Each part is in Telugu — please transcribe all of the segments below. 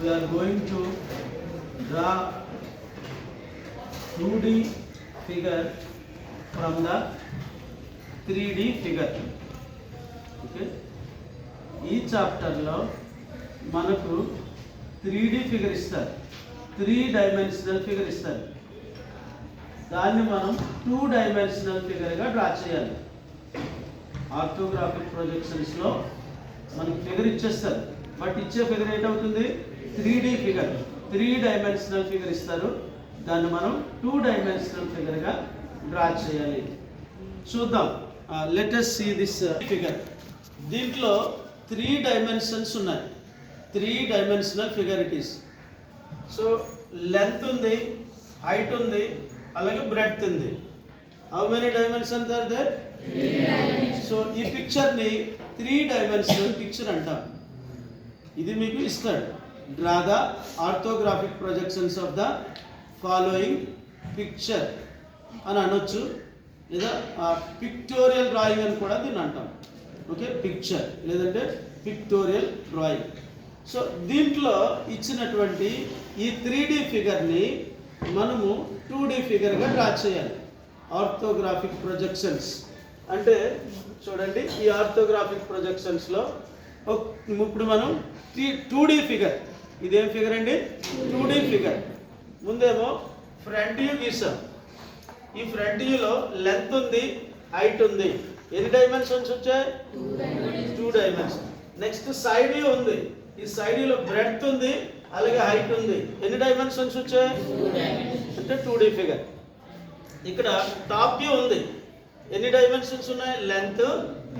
we are going to draw 2D figure from the 3D figure. Okay, ఈ చాప్టర్లో మనకు 3D ఫిగర్ ఇస్తారు, 3 డైమెన్షనల్ ఫిగర్ ఇస్తారు. దాన్ని మనం 2 డైమెన్షనల్ ఫిగర్గా డ్రా చేయాలి. ఆర్థోగ్రాఫిక్ ప్రొజెక్షన్స్లో మనకు ఫిగర్ ఇచ్చేస్తారు, బట్ ఇచ్చే ఫిగర్ ఏంటవుతుంది? 3D ఫిగర్, 3 డైమెన్షనల్ ఫిగర్ ఇస్తారు. దాన్ని మనం 2 డైమెన్షనల్ ఫిగర్గా డ్రా చేయాలి. చూద్దాం. Let us see this figure. దీంట్లో 3 డైమెన్షన్స్ ఉన్నాయి. 3 dimensional figure it is. So length ఉంది, హైట్ ఉంది, అలాగే బ్రెడ్త్ ఉంది. How many dimensions are there? 3. So ఈ పిక్చర్ని 3 డైమెన్షనల్ పిక్చర్ అంటాం. ఇది మీకు ఇస్తాడు. Draw the orthographic projections of the following picture అని అనొచ్చు, లేదా పిక్టోరియల్ డ్రాయింగ్ అని కూడా దీన్ని అంటాం. ఓకే, పిక్చర్ లేదంటే పిక్టోరియల్ డ్రాయింగ్. సో దీంట్లో ఇచ్చినటువంటి ఈ 3D ఫిగర్ని మనము 2D ఫిగర్గా డ్రా చేయాలి. ఆర్థోగ్రాఫిక్ ప్రొజెక్షన్స్ అంటే చూడండి, ఈ ఆర్థోగ్రాఫిక్ ప్రొజెక్షన్స్లో ఇప్పుడు మనం 2D ఫిగర్, ఇదేం ఫిగర్ అండి? 2D figure. ముందేమో ఫ్రంట్ వ్యూ గీసాం. ఈ ఫ్రంట్ వ్యూలో లెంత్ ఉంది, హైట్ ఉంది. ఎన్ని డైమెన్షన్స్ వచ్చాయి? 2 డైమెన్షన్. నెక్స్ట్ సైడ్ వ్యూ ఉంది. ఈ సైడ్ వ్యూలో బ్రెడ్త్ ఉంది, అలాగే హైట్ ఉంది. ఎన్ని డైమెన్షన్స్ వచ్చాయి? అంటే 2D ఫిగర్. ఇక్కడ టాప్ వ్యూ ఉంది. ఎన్ని డైమెన్షన్స్ ఉన్నాయి? Length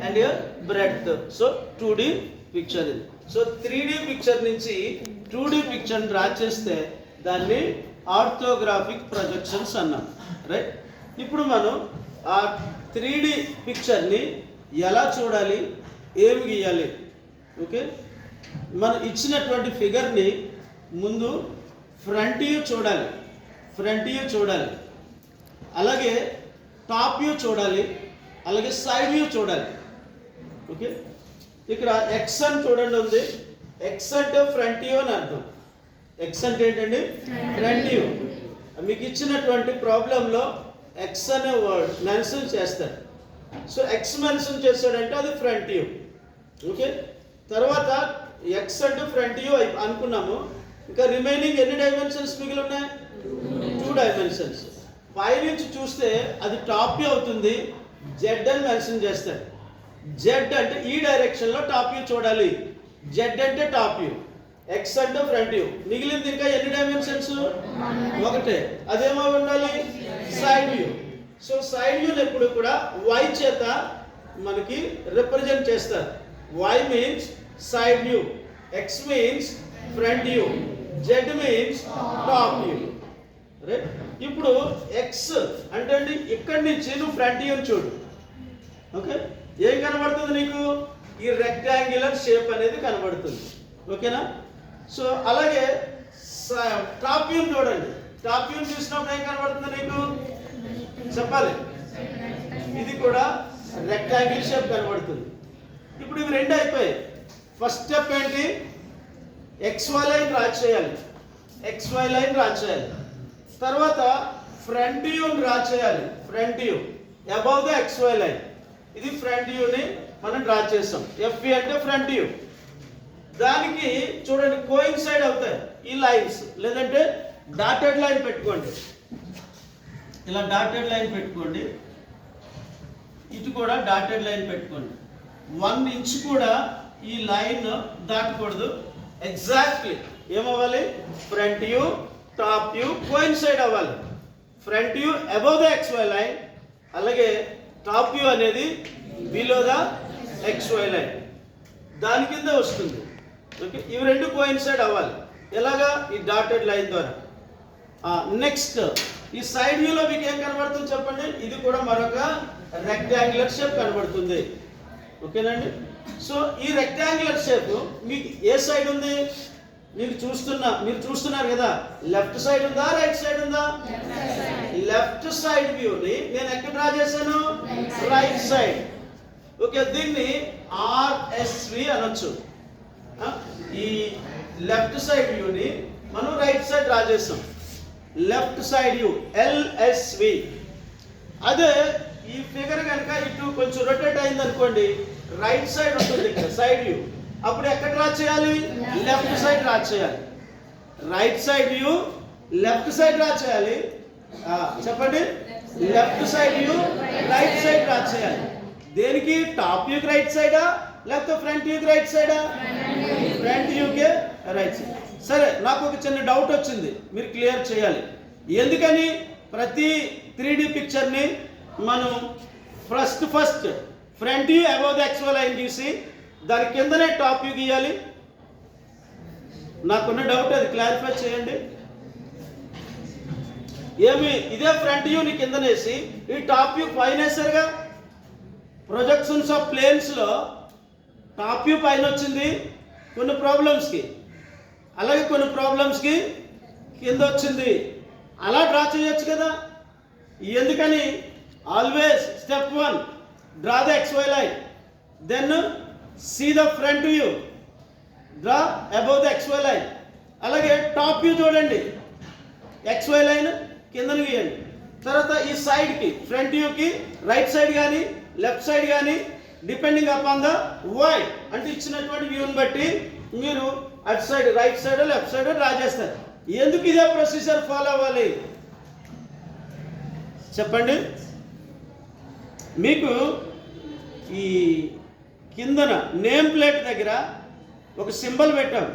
and breadth. So 2D picture ఇది. సో 3D పిక్చర్ నుంచి 2D పిక్చర్ డ్రా చేస్తే దాన్ని ఆర్థోగ్రాఫిక్ ప్రొజెక్షన్స్ అన్నాం. రైట్. ఇప్పుడు మనం ఆ 3D పిక్చర్ని ఎలా చూడాలి, ఏమి గీయాలి? ఓకే, మనం ఇచ్చినటువంటి ఫిగర్ని ముందు ఫ్రంట్ వ్యూ చూడాలి, ఫ్రంట్ వ్యూ చూడాలి, అలాగే టాప్ వ్యూ చూడాలి, అలాగే సైడ్ వ్యూ చూడాలి. ఓకే, ఇక్కడ ఎక్స్ అని చూడండి ఉంది. ఎక్స్ అంటే ఫ్రంట్ వ్యూ అని అర్థం. ఎక్స్ అంటే ఏంటండి? Front view. మీకు ఇచ్చినటువంటి ప్రాబ్లంలో ఎక్స్ అనే వర్డ్ మెన్షన్ చేస్తాడు. సో ఎక్స్ మెన్షన్ చేస్తాడంటే అది ఫ్రంట్ వ్యూ. ఓకే, తర్వాత ఎక్స్ అంటే ఫ్రంట్ వ్యూ అనుకున్నాము. ఇంకా రిమైనింగ్ ఎన్ని డైమెన్షన్స్ మిగిలి ఉన్నాయి? 2 డైమెన్షన్స్. పై నుంచి చూస్తే అది టాప్ వ్యూ అవుతుంది. జెడ్ అని మెన్షన్ చేస్తాడు. జెడ్ అంటే ఈ డైరెక్షన్లో టాప్ వ్యూ చూడాలి. జెడ్ అంటే టాప్ వ్యూ, ఎక్స్ అంటే ఫ్రంట్ వ్యూ. మిగిలింది ఇంకా ఎన్ని డైమెన్షన్స్? 1. అదేమో ఉండాలి? Side view. సో సైడ్ వ్యూని ఎప్పుడు కూడా వై చేత మనకి రిప్రజెంట్ చేస్తారు. Y means side view, X means front view, Z means top view. Right. ఇప్పుడు ఎక్స్ అంటే అండి ఇక్కడి నుంచి నువ్వు ఫ్రంట్ వ్యూని చూడు. ఓకే, ఏం కనబడుతుంది నీకు? ఈ రెక్టాంగులర్ షేప్ అనేది కనబడుతుంది. ఓకేనా? సో అలాగే టాప్ వ్యూని చూడండి. టాప్ వ్యూని చూసినప్పుడు ఏం కనబడుతుంది నీకు? చెప్పాలి. ఇది కూడా రెక్టాంగిల్ షేప్ కనబడుతుంది. ఇప్పుడు ఇవి 2 అయిపోయాయి. ఫస్ట్ స్టెప్ ఏంటి? XY లైన్ డ్రా చేయాలి. XY లైన్ డ్రా చేయాలి. తర్వాత ఫ్రంట్ వ్యూని డ్రా చేయాలి. Front view above the XY line. ఇది ఫ్రంట్ వ్యూని మనం డ్రా చేస్తాం. FV అంటే ఫ్రంట్ వ్యూ. దానికి చూడండి కోయిన్సైడ్ అవుతాయి ఈ లైన్స్, లేదంటే డాటెడ్ లైన్ పెట్టుకోండి. ఇలా డాటెడ్ లైన్ పెట్టుకోండి. ఇటు కూడా డాటెడ్ లైన్ పెట్టుకోండి. 1 ఇంచ్ కూడా ఈ లైన్ దాటకూడదు. ఎగ్జాక్ట్లీ ఏమవ్వాలి? Front view, top view coincide అవ్వాలి. Front view above the XY line, అలాగే టాప్ వ్యూ అనేది బిలో ద XY లైన్, దాని కింద వస్తుంది. ఓకే, ఇవి 2 కోయిన్సైడ్ అవ్వాలి. ఎలాగా? ఈ డాటెడ్ లైన్ ద్వారా. నెక్స్ట్ ఈ సైడ్ వ్యూలో మీకు ఏం కనబడుతుంది చెప్పండి? ఇది కూడా మరొక రెక్టాంగులర్ షేప్ కనబడుతుంది. ఓకేనండి. సో ఈ రెక్టాంగులర్ షేప్ మీకు ఏ సైడ్ ఉంది? మీరు చూస్తున్నారు కదా, లెఫ్ట్ సైడ్ ఉందా, రైట్ సైడ్ ఉందా? లెఫ్ట్ సైడ్ వ్యూని నేను ఎక్కడ డ్రా చేశాను? Right side. ఓకే, దీన్ని RSV అనొచ్చు. ఈ లెఫ్ట్ సైడ్ వ్యూని మనం రైట్ సైడ్ డ్రా చేస్తాం. Left side view ఎల్ఎస్వి. అదే ఈ ఫిగర్ కనుక ఇటు కొంచెం రొటేట్ అయింది అనుకోండి, రైట్ సైడ్ ఉంటుంది ఇక్కడ సైడ్ వ్యూ. అప్పుడు ఎక్కడ డ్రా చేయాలి? లెఫ్ట్ సైడ్ డ్రా చేయాలి. Right side view left side draw చేయాలి. చెప్పండి, left side view right side draw చేయాలి. దేనికి? టాప్ వ్యూకి రైట్ సైడా లేకపోతే ఫ్రంట్ వ్యూకి రైట్ సైడా? ఫ్రంట్ వ్యూకే రైట్ సైడ్. సరే, నాకు ఒక చిన్న డౌట్ వచ్చింది, మీరు క్లియర్ చేయాలి. ఎందుకని ప్రతి 3D పిక్చర్ని మనం first front view above the actual line గీసి దాని కిందనే టాప్ వ్యూ గీయాలి? నాకున్న డౌట్, అది క్లారిఫై చేయండి. ఏమి ఇదే ఫ్రంట్ వ్యూని కిందనేసి ఈ టాప్ వ్యూ పైన వేసారుగా. ప్రొజెక్షన్స్ ఆఫ్ ప్లేన్స్లో టాప్ వ్యూ పైన వచ్చింది కొన్ని ప్రాబ్లమ్స్కి, అలాగే కొన్ని ప్రాబ్లమ్స్కి కింద వచ్చింది. అలా డ్రా చేయొచ్చు కదా. ఎందుకని? Always step 1 draw the XY line, then see the front view, draw above the XY line. అలాగే టాప్ వ్యూ చూడండి, XY లైన్ కిందను గీయండి. తర్వాత ఈ సైడ్కి ఫ్రంట్ వ్యూకి రైట్ సైడ్ కానీ లెఫ్ట్ సైడ్ కానీ డిపెండింగ్ అపాన్ ద వై అంటే ఇచ్చినటువంటి వ్యూని బట్టి మీరు అటు side right side left side draw చేస్తారు. ఎందుకు ఇదే ప్రొసీజర్ ఫాలో అవ్వాలి చెప్పండి? మీకు ఈ కిందన నేమ్ ప్లేట్ దగ్గర ఒక సింబల్ పెట్టాం,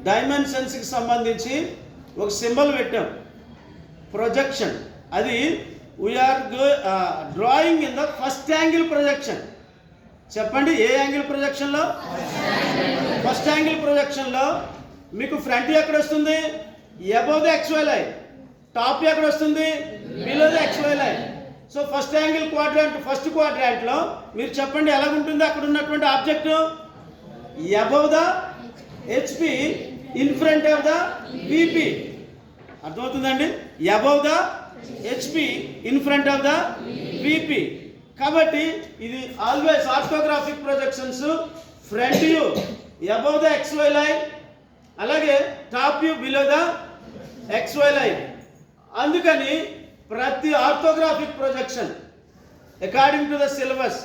డైమెన్షన్స్కి సంబంధించి ఒక సింబల్ పెట్టాం, ప్రొజెక్షన్. అది we're drawing in the first angle projection. చెప్పండి, ఏ యాంగిల్ ప్రొజెక్షన్లో? ఫస్ట్ యాంగిల్ ప్రొజెక్షన్లో మీకు ఫ్రంట్ ఎక్కడ వస్తుంది? Above the XY line. Top ఎక్కడ వస్తుంది? Below the XY line. So first angle quadrant, first క్వాడ్రాంట్లో మీరు చెప్పండి ఎలాగుంటుంది అక్కడ ఉన్నటువంటి object? Above the HP in front of the VP. అర్థమవుతుందండి? Above the HP in front of the VP. కాబట్టి ఇది always orthographic projections front view above the XY line, అలాగే top view below the XY line. అందుకని ప్రతి orthographic projection according to the syllabus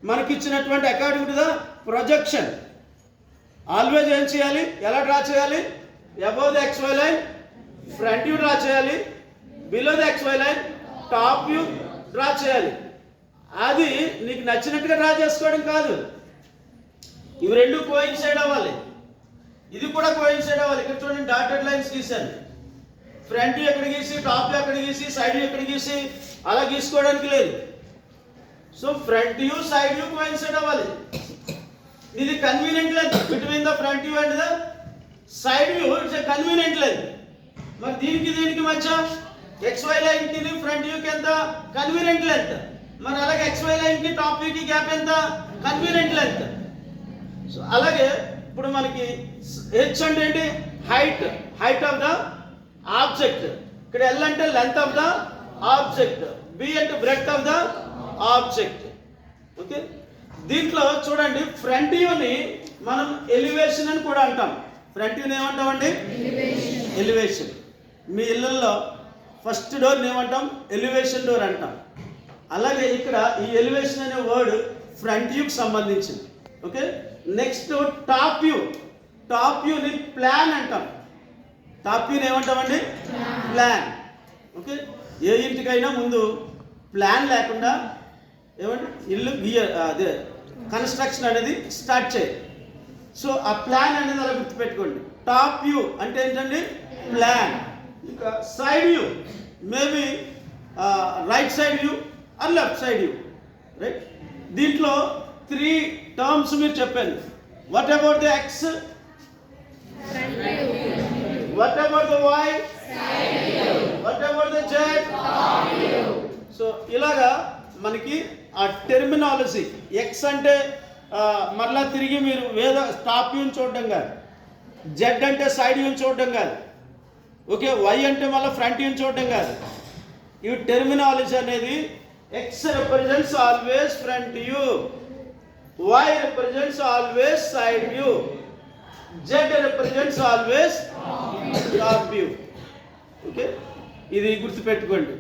మనకిచ్చినటువంటి according to the projection always ఏం చేయాలి? ఎలా డ్రా చేయాలి? Above the XY line front view draw చేయాలి, below the XY line top view draw చేయాలి. అది నీకు నచ్చినట్టుగా డ్రా చేసుకోవడం కాదు, ఇవి రెండు కోయిన్సైడ్ అవ్వాలి, ఇది కూడా కోయిన్సైడ్ అవ్వాలి. ఇక్కడ చూడండి డాటెడ్ లైన్స్ గీసాను, ఫ్రంట్ వ్యూ ఎక్కడ గీసి టాప్ వ్యూ ఎక్కడ గీసి సైడ్ వ్యూ ఎక్కడ గీసి అలా గీసుకోవడానికి లేదు. So front view side view coincide అవ్వాలి. ఇది convenient length between the front view and the side view, it's a convenient length. మరి దీనికి మధ్య XY లైన్ కి ఫ్రంట్ వ్యూ కి ఎంత? Convenient length. మరి అలాగే XY లైన్ కి టాప్ వ్యూ కి గ్యాప్ ఎంత? Convenient length. సో అలాగే ఇప్పుడు మనకి H అంటే ఏంటి? Height of the object. ఇక్కడ L అంటే length of the object, B అంటే breadth of the object. Okay, దీంట్లో చూడండి ఫ్రంట్ వ్యూని మనం ఎలివేషన్ అని కూడా అంటాం. ఫ్రంట్ వ్యూని ఏమంటామండి? ఎలివేషన్. మీ ఇళ్ళల్లో ఫస్ట్ డోర్ని ఏమంటాం? ఎలివేషన్ డోర్ అంటాం. అలాగే ఇక్కడ ఈ ఎలివేషన్ అనే వర్డ్ ఫ్రంట్ వ్యూకి సంబంధించింది. Okay, next top view. Top వ్యూని ప్లాన్ అంటాం. టాప్ వ్యూని ఏమంటామండి? ప్లాన్. ఓకే, ఏ ఇంటికైనా ముందు ప్లాన్ లేకుండా ఏమంటే ఇల్లు అదే కన్స్ట్రక్షన్ అనేది స్టార్ట్ చేయాలి. సో ఆ ప్లాన్ అనేది అలా గుర్తుపెట్టుకోండి. టాప్ వ్యూ అంటే ఏంటండి? ప్లాన్. ఇంకా side view maybe right side view or left side view, right? దీంట్లో 3 టర్మ్స్ మీరు చెప్పండి. What about the X? What about the Y? What about the Z? So ఇలాగా మనకి ఆ టెర్మినాలజీ. X అంటే మరలా తిరిగి మీరు వేద టాప్ వ్యూని చూడడం కాదు, Z అంటే సైడ్ వ్యూని చూడడం కాదు, ఓకే, Y అంటే మళ్ళీ ఫ్రంట్ వ్యూని చూడడం కాదు. ఈ టెర్మినాలజీ అనేది X represents always front view, Y represents always side view, Z represents always top view. Okay, ఇది గుర్తుపెట్టుకోండి.